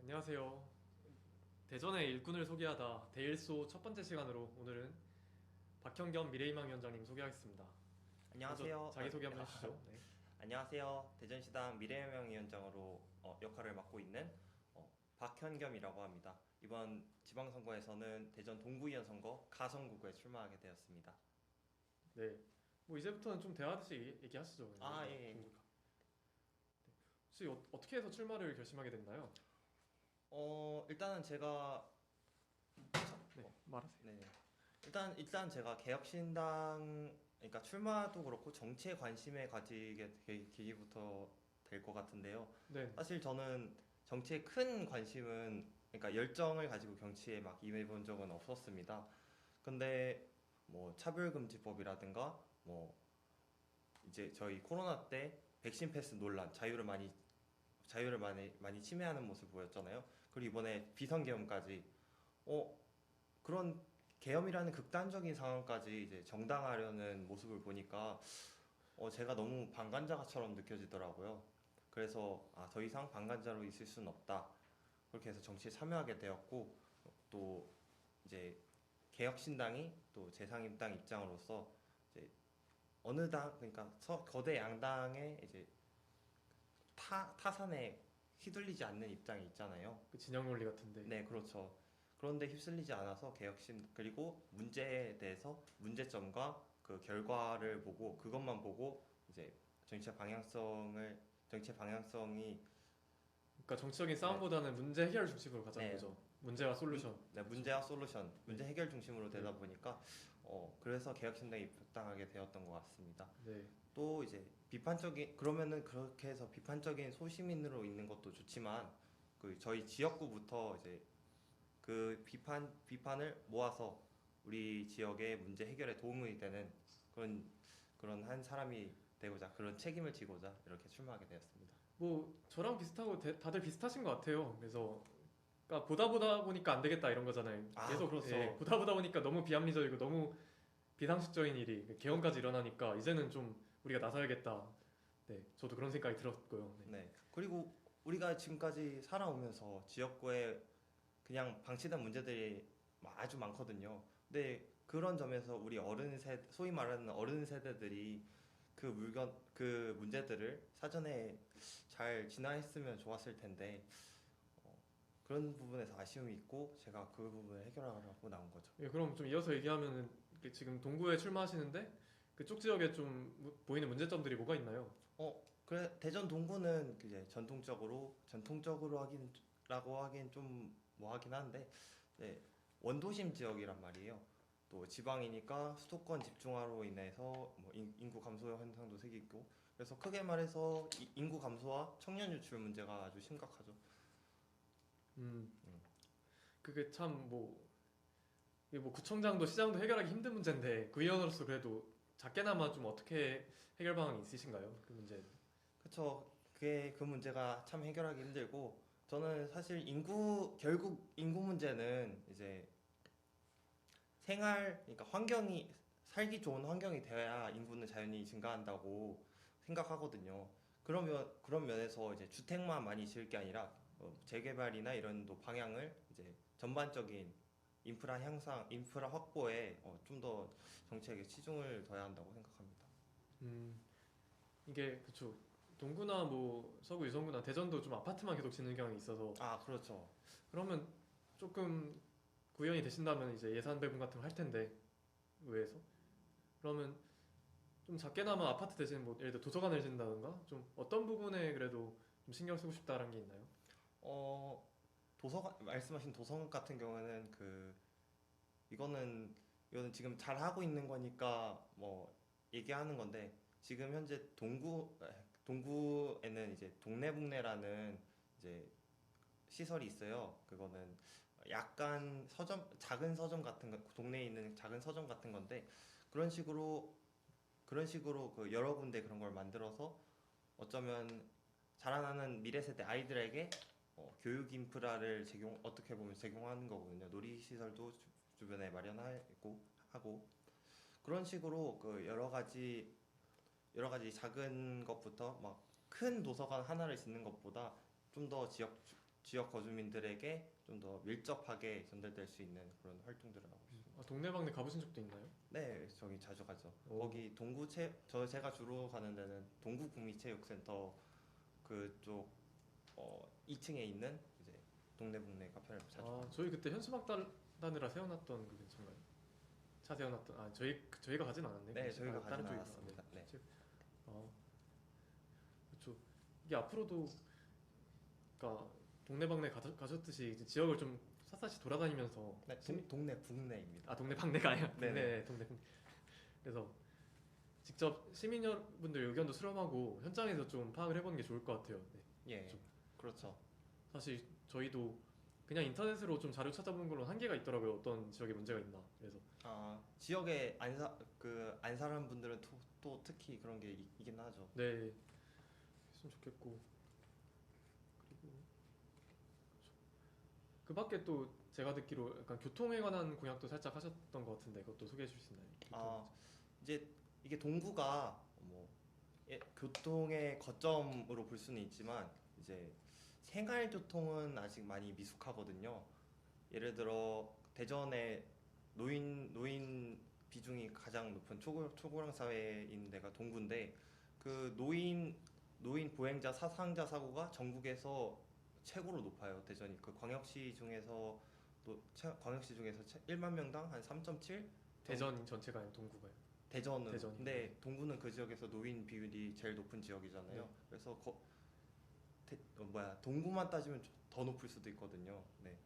안녕하세요. 대전의 일꾼을 소개하다 대일소 첫 번째 시간으로 오늘은 박형겸 미래희망위원장님 소개하겠습니다. 먼저 안녕하세요. 자기소개 한번 해주시죠. 네. 안녕하세요. 대전시당 미래혁명위원장으로 역할을 맡고 있는 박현겸이라고 합니다. 이번 지방선거에서는 대전 동구의원 선거 가성구에 출마하게 되었습니다. 네. 뭐 이제부터는 좀 대화하듯이 얘기하시죠. 아, 네. 예. 혹시 어떻게 해서 출마를 결심하게 됐나요? 일단은 제가 네. 말하세요. 네. 일단 제가 개혁신당 그러니까 출마도 그렇고 정치에 관심에 가지게 계기부터 될 것 같은데요. 네. 사실 저는 정치에 큰 관심은 그러니까 열정을 가지고 정치에 막 임해본 적은 없었습니다. 근데 뭐 차별금지법이라든가 뭐 이제 저희 코로나 때 백신 패스 논란 자유를 많이 침해하는 모습 보였잖아요. 그리고 이번에 비선계엄까지 그런 계엄이라는 극단적인 상황까지 이제 정당화하려는 모습을 보니까 제가 너무 방관자처럼 느껴지더라고요. 그래서 더 이상 방관자로 있을 수는 없다. 그렇게 해서 정치에 참여하게 되었고 또 이제 개혁신당이 또 제3입당 입장으로서 이제 어느 당 그러니까 거대 양당의 이제 타산에 휘둘리지 않는 입장이 있잖아요. 그 진영 논리 같은데. 네, 그렇죠. 그런데 휩쓸리지 않아서 개혁신 그리고 문제에 대해서 문제점과 그 결과를 보고 그것만 보고 이제 정치의 방향성이 그러니까 정치적인 네, 싸움보다는 문제 해결 중심으로 가자는 네, 거죠. 문제와 솔루션. 네, 문제와 솔루션, 네. 문제 해결 중심으로 네. 되다 보니까 그래서 개혁신당에 입당하게 되었던 것 같습니다. 네. 또 이제 비판적인 그러면은 그렇게 해서 비판적인 소시민으로 있는 것도 좋지만 그 저희 지역구부터 이제 그 비판을 모아서 우리 지역의 문제 해결에 도움이 되는 그런 한 사람이 되고자 그런 책임을 지고자 이렇게 출마하게 되었습니다. 뭐 저랑 비슷하고 다들 비슷하신 것 같아요. 그래서 그러니까 보다 보니까 안 되겠다 이런 거잖아요. 아, 계속 예, 그렇죠. 보다 보니까 너무 비합리적이고 너무 비상식적인 일이 개헌까지 일어나니까 이제는 좀 우리가 나서야겠다. 네, 저도 그런 생각이 들었고요. 네. 네. 그리고 우리가 지금까지 살아오면서 지역구에 그냥 방치된 문제들이 아주 많거든요. 근데 그런 점에서 우리 소위 말하는 어른 세대들이 그 문제들을 사전에 잘 진화했으면 좋았을 텐데, 그런 부분에서 아쉬움이 있고, 제가 그 부분을 해결하려고 나온 거죠. 예, 그럼 좀 이어서 얘기하면은 지금 동구에 출마하시는데 그쪽 지역에 좀 보이는 문제점들이 뭐가 있나요? 그래, 대전 동구는 이제 전통적으로 라고 하긴 좀 뭐 하긴 한데, 네, 원도심 지역이란 말이에요. 또 지방이니까 수도권 집중화로 인해서 뭐 인구 감소 현상도 생기고, 그래서 크게 말해서 인구 감소와 청년 유출 문제가 아주 심각하죠. 음, 음. 그게 참 뭐 이게 뭐 구청장도 시장도 해결하기 힘든 문제인데 구의원으로서 그래도 작게나마 좀 어떻게 해결 방안이 있으신가요? 그 문제. 그쵸. 그 문제가 참 해결하기 힘들고, 저는 사실 결국 인구 문제는 이제 그러니까 살기 좋은 환경이 돼야 인구는 자연히 증가한다고 생각하거든요. 그런 면에서 이제 주택만 많이 지을 게 아니라 재개발이나 이런 또 방향을 이제 전반적인 인프라 확보에 좀 더 정책에 치중을 둬야 한다고 생각합니다. 음, 이게 그쵸. 동구나 뭐 서구 유성구나 대전도 좀 아파트만 계속 짓는 경향이 있어서 아, 그렇죠. 그러면 조금 구현이 되신다면 이제 예산 배분 같은 거 할 텐데 의회에서 그러면 좀 작게나마 아파트 대신 뭐 예를 들어 도서관을 짓는다던가 좀 어떤 부분에 그래도 좀 신경 쓰고 싶다라는 게 있나요? 어, 말씀하신 도서관 같은 경우에는 이거는 지금 잘 하고 있는 거니까 뭐 얘기하는 건데 지금 현재 동구에는 이제 동네북네라는 이제 시설이 있어요. 그거는 약간 작은 서점 같은 거, 동네에 있는 작은 서점 같은 건데 그런 식으로 그 여러 군데 그런 걸 만들어서 어쩌면 자라나는 미래 세대 아이들에게 교육 인프라를 어떻게 보면 제공하는 거거든요. 놀이시설도 주변에 마련하고 하고 그런 식으로 그 여러 가지 작은 것부터 막 큰 도서관 하나를 짓는 것보다 좀 더 지역 거주민들에게 좀 더 밀접하게 전달될 수 있는 그런 활동들을 하고 있습니다. 아, 동네방네 가보신 적도 있나요? 네, 저기 자주 가죠. 오. 거기 제가 주로 가는 데는 동구국민체육센터 그쪽 2층에 있는 이제 동네북네 카페를 자주 아, 가요. 저희 그때 현수막단이라 세워놨던 그 근처인가요? 차 세워놨던 저희가 가진 않았네. 네, 저희가 아, 다른 가진 쪽이 않았습니다. 네. 아, 그렇죠. 이게 앞으로도 그러니까 동네방네 가셨듯이 이제 지역을 좀 샅샅이 돌아다니면서 네, 동네 북내입니다. 아 동네 방네가 아니라 네네. 동네 북네. 그래서 직접 시민 여러분들 의견도 수렴하고 현장에서 좀 파악을 해보는 게 좋을 것 같아요. 네. 예, 좀 그렇죠. 사실 저희도 그냥 인터넷으로 좀 자료 찾아보는 걸로 한계가 있더라고요. 어떤 지역에 문제가 있나. 그래서 지역에 안 사는 분들은 또 특히 그런 게 있긴 하죠. 네 했으면 좋겠고 그리고 그 밖에 또 제가 듣기로 약간 교통에 관한 공약도 살짝 하셨던 것 같은데 그것도 소개해 주실 수 있나요? 이제 이게 동구가 교통의 거점으로 볼 수는 있지만 이제 생활교통은 아직 많이 미숙하거든요. 예를 들어 대전에 노인 비중이 가장 높은 초고령 사회인 데가 동구인데 그 노인 보행자 사상자 사고가 전국에서 최고로 높아요. 대전이 그 광역시 중에서 1만 명당 한 3.7. 대전 전체가 아니라 동구가요? 대전은 대전이. 근데 동구는 그 지역에서 노인 비율이 제일 높은 지역이잖아요. 네. 그래서 동구만 따지면 더 높을 수도 있거든요. 네.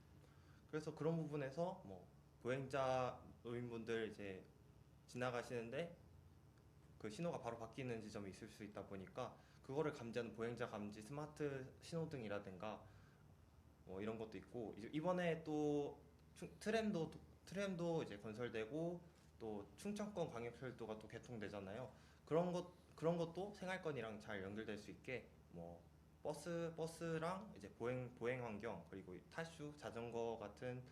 그래서 그런 부분에서 뭐 보행자 노인분들 이제 지나가시는데 그 신호가 바로 바뀌는 지점이 있을 수 있다 보니까 그거를 감지하는 보행자 감지 스마트 신호등이라든가 뭐 이런 것도 있고 이번에 또 트램도 이제 건설되고 또 충청권 광역철도가 또 개통되잖아요. 그런 것도 생활권이랑 잘 연결될 수 있게 뭐 버스랑 이제 보행 환경 그리고 타슈 자전거 같은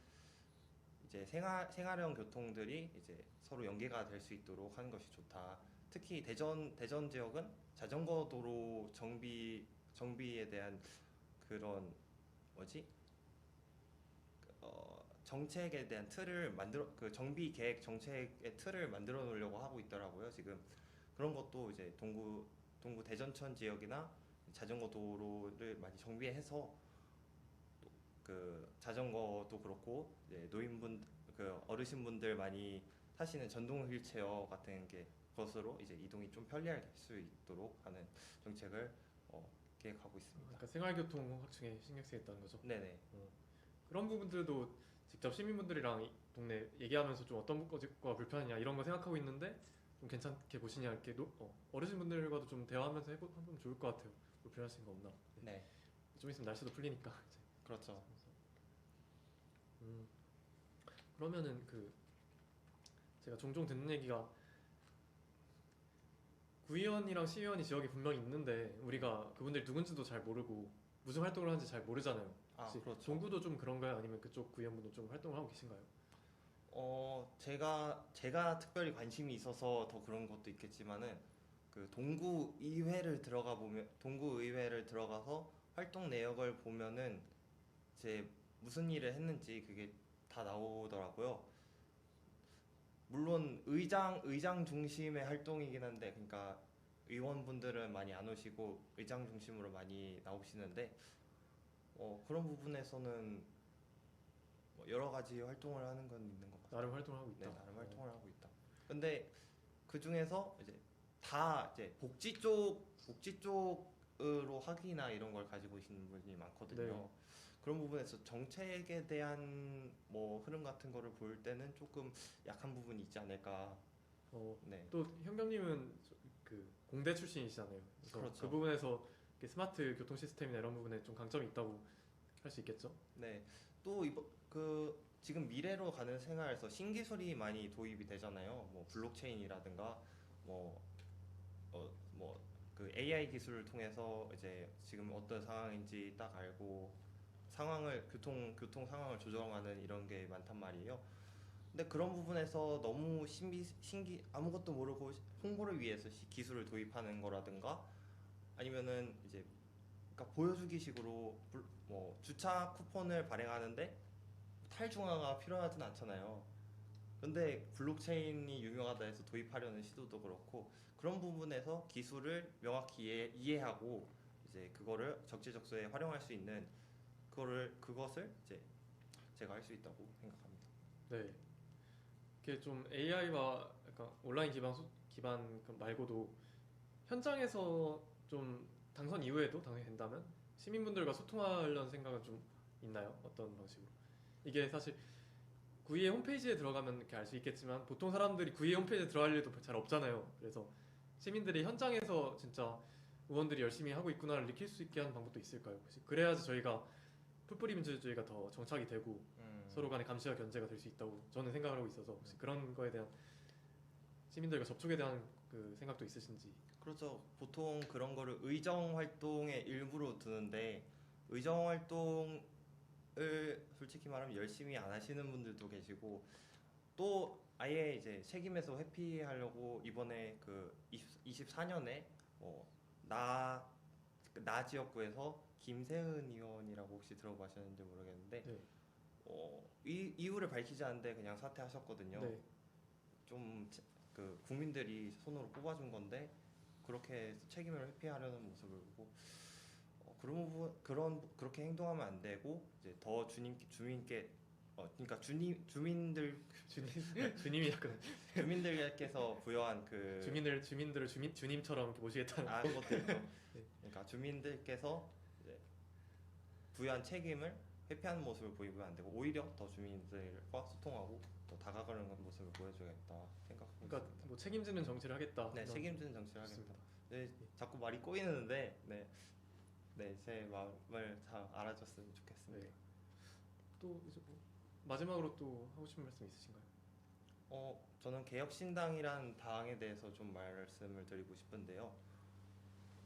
이제 생활형 교통들이 이제 서로 연계가 될 수 있도록 하는 것이 좋다. 특히 대전 지역은 자전거 도로 정비에 대한 그런 뭐지? 정책에 대한 틀을 그 정비 계획 정책의 틀을 만들어 놓으려고 하고 있더라고요. 지금 그런 것도 이제 동구 대전천 지역이나 자전거 도로를 많이 정비해서 그 자전거도 그렇고 이제 그 어르신분들 많이 타시는 전동 휠체어 같은 게 것으로 이제 이동이 좀 편리할 수 있도록 하는 정책을 계획하고 있습니다. 그러니까 생활교통 확충에 신경 쓰겠다는 거죠. 네네. 그런 부분들도 직접 시민분들이랑 동네 얘기하면서 좀 어떤 것가 불편하냐 이런 거 생각하고 있는데 좀 괜찮게 보시냐 이렇게 어르신분들과도 좀 대화하면서 해보면 좋을 것 같아요. 불편하신 거 없나? 네. 네. 좀 있으면 날씨도 풀리니까 이제. 그렇죠. 그러면은 제가 종종 듣는 얘기가 구의원이랑 시의원이 지역에 분명히 있는데 우리가 그분들이 누군지도 잘 모르고 무슨 활동을 하는지 잘 모르잖아요. 혹시 그렇죠. 동구도 좀 그런가요? 아니면 그쪽 구의원분도 좀 활동을 하고 계신가요? 제가 특별히 관심이 있어서 더 그런 것도 있겠지만은 그 동구 의회를 들어가서 활동 내역을 보면은 제 무슨 일을 했는지 그게 다 나오더라고요. 물론 의장 중심의 활동이긴 한데, 그러니까 의원분들은 많이 안 오시고 의장 중심으로 많이 나오시는데 그런 부분에서는 뭐 여러 가지 활동을 하는 건 있는 것 같아요. 나름 활동을 하고 있다. 네, 나름 활동을 하고 있다. 근데 그 중에서 이제 다 이제 복지 쪽으로 학위나 이런 걸 가지고 계시는 분이 많거든요. 네. 그런 부분에서 정책에 대한 뭐 흐름 같은 거를 볼 때는 조금 약한 부분이 있지 않을까. 네. 또 현경님은 그 공대 출신이시잖아요. 그래서 그렇죠. 그 부분에서 이렇게 스마트 교통 시스템이나 이런 부분에 좀 강점이 있다고 할 수 있겠죠? 네. 또 지금 미래로 가는 생활에서 신기술이 많이 도입이 되잖아요. 뭐 블록체인이라든가 그 AI 기술을 통해서 이제 지금 어떤 상황인지 딱 알고 교통 상황을 조정하는 이런 게 많단 말이에요. 근데 그런 부분에서 너무 아무것도 모르고 홍보를 위해서 기술을 도입하는 거라든가 아니면은 이제 그러니까 보여주기식으로 뭐 주차 쿠폰을 발행하는데 탈중앙화가 필요하진 않잖아요. 근데 블록체인이 유명하다 해서 도입하려는 시도도 그렇고 그런 부분에서 기술을 명확히 이해하고 이제 그거를 적재적소에 활용할 수 있는 그것을 이제 제가 할 수 있다고 생각합니다. 네. 이게 좀 AI와 약간 온라인 기반 말고도 현장에서 좀 당선 이후에도 당선이 된다면 시민분들과 소통하려는 생각은 좀 있나요? 어떤 방식으로? 이게 사실 구의회 홈페이지에 들어가면 이렇게 알 수 있겠지만 보통 사람들이 구의회 홈페이지에 들어갈 일도 잘 없잖아요. 그래서 시민들이 현장에서 진짜 의원들이 열심히 하고 있구나를 느낄 수 있게 하는 방법도 있을까요? 혹시 그래야지 저희가 풀뿌리 민주주의가 더 정착이 되고 서로 간의 감시와 견제가 될 수 있다고 저는 생각을 하고 있어서 혹시 그런 거에 대한 시민들과 접촉에 대한 그 생각도 있으신지. 그렇죠. 보통 그런 거를 의정 활동의 일부로 두는데 의정 활동을 솔직히 말하면 열심히 안 하시는 분들도 계시고 또 아예 이제 책임에서 회피하려고 이번에 그 24년에 나 지역구에서 김세은 의원이라고 혹시 들어보셨는지 모르겠는데 네. 이유를 밝히지 않는데 그냥 사퇴하셨거든요. 네. 좀 그 국민들이 손으로 뽑아준 건데 그렇게 책임을 회피하려는 모습을 보고 그런 부분 그렇게 행동하면 안 되고 이제 더 주민께 그러니까 주민들 주님이 약간 주민들께서 부여한 그 주민들을 주님처럼 이렇게 모시겠다는. 그것도 있죠. 네. 그러니까 주민들께서 이제 부여한 책임을 회피하는 모습을 보이면 안 되고 오히려 더 주민들과 소통하고 더 다가가는 모습을 보여줘야겠다 생각하고 그러니까 있습니다. 뭐 책임지는 정치를 하겠다. 네, 이런- 책임지는 정치를 하겠다. 좋습니다. 네, 자꾸 말이 꼬이는데 제 마음을 다 알아줬으면 좋겠습니다. 네. 또 이제 뭐 마지막으로 또 하고 싶은 말씀 있으신가요? 저는 개혁신당이란 당에 대해서 좀 말씀을 드리고 싶은데요.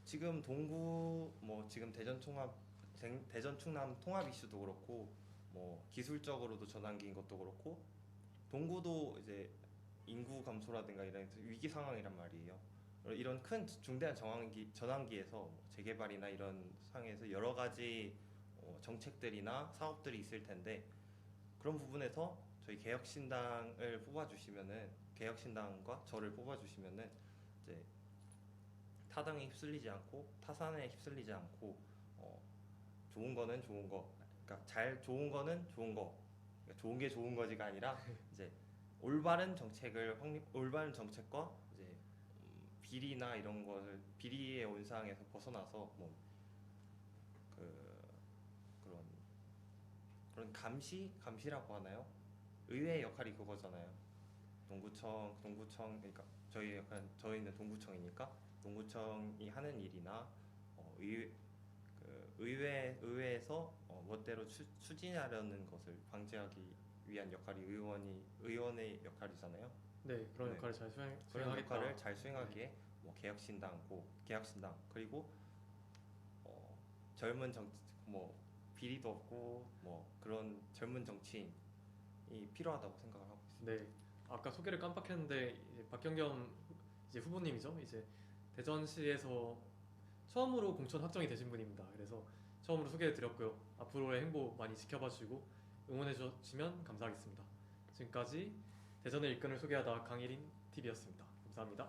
지금 동구 지금 대전 충남 통합 이슈도 그렇고 기술적으로도 전환기인 것도 그렇고 동구도 이제 인구 감소라든가 이런 위기 상황이란 말이에요. 이런 큰 중대한 전환기에서 재개발이나 이런 상황에서 여러 가지 정책들이나 사업들이 있을 텐데 그런 부분에서 저희 개혁신당을 뽑아주시면은 개혁신당과 저를 뽑아주시면은 이제 타당에 휩쓸리지 않고 타산에 휩쓸리지 않고 좋은 거는 좋은 거, 그러니까 좋은 거는 좋은 거, 그러니까 좋은 게 좋은 거지가 아니라 이제 올바른 정책과 이제 비리나 이런 것을 비리의 온상에서 벗어나서 그 그런 감시라고 하나요? 의회의 역할이 그거잖아요. 동구청 그러니까 저희는 동구청이니까 동구청이 하는 일이나 의회에서 멋대로 추진하려는 것을 방지하기 위한 역할이 의원의 역할이잖아요. 네, 그런 네. 역할을 잘 그런 수행하겠다. 역할을 잘 수행하기에 개혁신당 그리고 젊은 비리도 없고 그런 젊은 정치인이 필요하다고 생각을 하고 있습니다. 네, 아까 소개를 깜빡했는데 이제 박경겸 이제 후보님이죠. 이제 대전시에서 처음으로 공천 확정이 되신 분입니다. 그래서 처음으로 소개해드렸고요. 앞으로의 행보 많이 지켜봐 주시고 응원해 주시면 감사하겠습니다. 지금까지 대전의 일꾼을 소개하다 강일인 TV였습니다. 감사합니다.